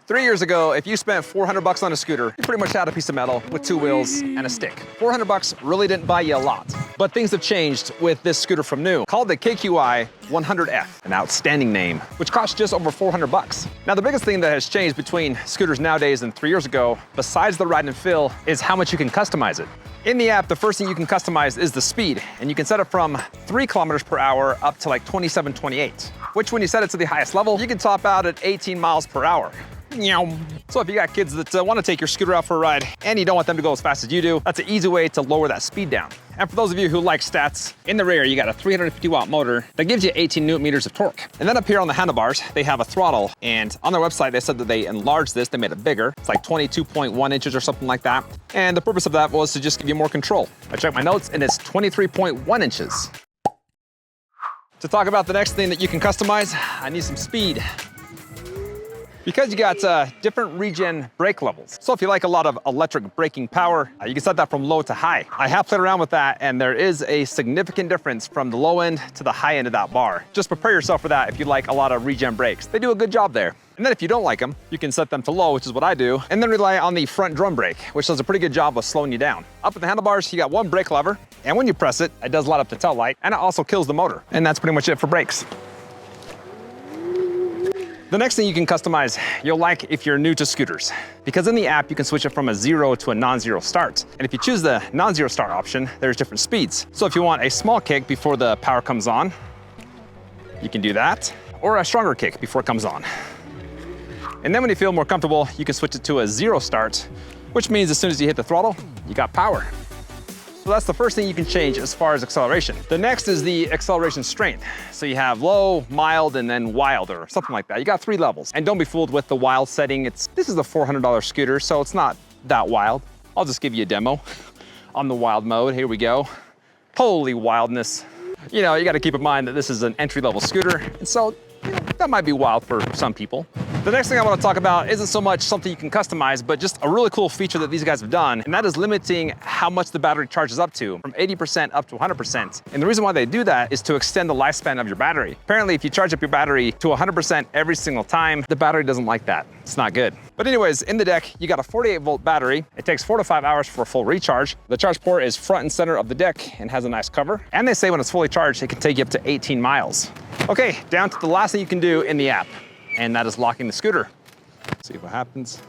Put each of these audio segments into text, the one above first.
3 years ago, if you spent 400 bucks on a scooter, you pretty much had a piece of metal with 2 wheels and a stick. 400 bucks really didn't buy you a lot. But things have changed with this scooter from NIU, called the KQi 100F, an outstanding name, which costs just over 400 bucks. Now, the biggest thing that has changed between scooters nowadays and 3 years ago, besides the ride and feel, is how much you can customize it. In the app, the first thing you can customize is the speed, and you can set it from 3 kilometers per hour up to like 27, 28, which when you set it to the highest level, you can top out at 18 miles per hour. So if you got kids that want to take your scooter out for a ride and you don't want them to go as fast as you do, that's an easy way to lower that speed down. And for those of you who like stats, in the rear, you got a 350 watt motor that gives you 18 newton meters of torque. And then up here on the handlebars, they have a throttle. And on their website, they said that they enlarged this, they made it bigger. It's like 22.1 inches or something like that. And the purpose of that was to just give you more control. I checked my notes and it's 23.1 inches. To talk about the next thing that you can customize, I need some speed. Because you got different regen brake levels. So if you like a lot of electric braking power, you can set that from low to high. I have played around with that and there is a significant difference from the low end to the high end of that bar. Just prepare yourself for that if you like a lot of regen brakes. They do a good job there. And then if you don't like them, you can set them to low, which is what I do, and then rely on the front drum brake, which does a pretty good job of slowing you down. Up at the handlebars, you got one brake lever, and when you press it, it does light up the tail light, and it also kills the motor. And that's pretty much it for brakes. The next thing you can customize, you'll like if you're new to scooters. Because in the app, you can switch it from a 0 to a non-zero start. And if you choose the non-zero start option, there's different speeds. So if you want a small kick before the power comes on, you can do that, or a stronger kick before it comes on. And then when you feel more comfortable, you can switch it to a 0 start, which means as soon as you hit the throttle, you got power. So that's the first thing you can change as far as acceleration. The next is the acceleration strength. So you have low, mild, and then wild or something like that. You got 3 levels. And don't be fooled with the wild setting. This is a $400 scooter, so it's not that wild. I'll just give you a demo on the wild mode. Here we go. Holy wildness. You know, you gotta keep in mind that this is an entry-level scooter, and so that might be wild for some people. The next thing I want to talk about isn't so much something you can customize, but just a really cool feature that these guys have done, and that is limiting how much the battery charges up to, from 80% up to 100%. And the reason why they do that is to extend the lifespan of your battery. Apparently, if you charge up your battery to 100% every single time, the battery doesn't like that. It's not good. But anyways, in the deck, you got a 48-volt battery. It takes 4 to 5 hours for a full recharge. The charge port is front and center of the deck and has a nice cover. And they say when it's fully charged, it can take you up to 18 miles. Okay, down to the last thing you can do in the app, and that is locking the scooter. Let's see what happens.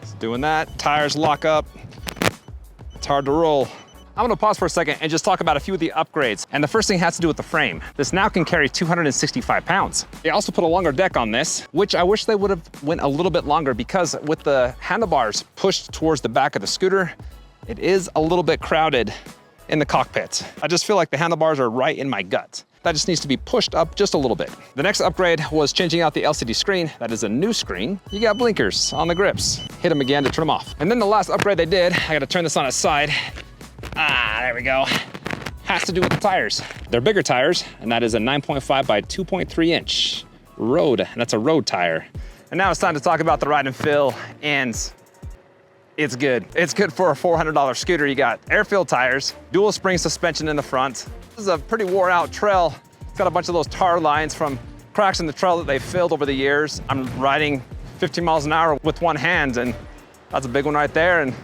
It's doing that. Tires lock up. It's hard to roll. I'm gonna pause for a second and just talk about a few of the upgrades. And the first thing has to do with the frame. This now can carry 265 pounds. They also put a longer deck on this, which I wish they would have went a little bit longer, because with the handlebars pushed towards the back of the scooter, it is a little bit crowded in the cockpit. I just feel like the handlebars are right in my gut. That just needs to be pushed up just a little bit. The next upgrade was changing out the LCD screen. That is a new screen. You got blinkers on the grips. Hit them again to turn them off. And then the last upgrade they did, I gotta turn this on its side. There we go. Has to do with the tires. They're bigger tires, and that is a 9.5 by 2.3 inch road, and that's a road tire. And now it's time to talk about the ride and feel, and it's good. It's good for a $400 scooter. You got air-filled tires, dual spring suspension in the front. This is a pretty wore out trail. It's got a bunch of those tar lines from cracks in the trail that they filled over the years. I'm riding 15 miles an hour with one hand, and that's a big one right there, and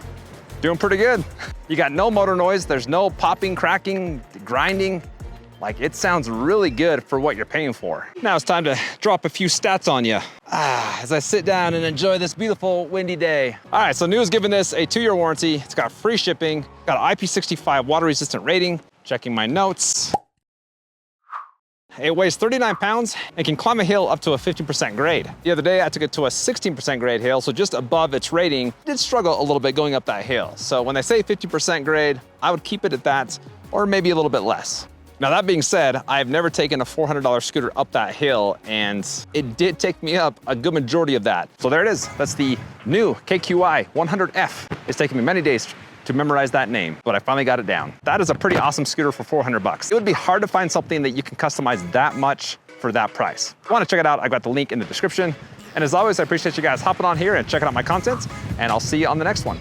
doing pretty good. You got no motor noise. There's no popping, cracking, grinding. Like, it sounds really good for what you're paying for. Now it's time to drop a few stats on you. As I sit down and enjoy this beautiful windy day. All right, so NIU is giving this a 2-year warranty. It's got free shipping, got an IP65 water resistant rating. Checking my notes. It weighs 39 pounds and can climb a hill up to a 50% grade. The other day, I took it to a 16% grade hill, so just above its rating. It did struggle a little bit going up that hill. So when they say 50% grade, I would keep it at that, or maybe a little bit less. Now, that being said, I've never taken a $400 scooter up that hill, and it did take me up a good majority of that. So there it is. That's the NIU KQi 100F. It's taken me many days to memorize that name, but I finally got it down. That is a pretty awesome scooter for 400 bucks. It would be hard to find something that you can customize that much for that price. If you want to check it out, I got the link in the description. And as always, I appreciate you guys hopping on here and checking out my content, and I'll see you on the next one.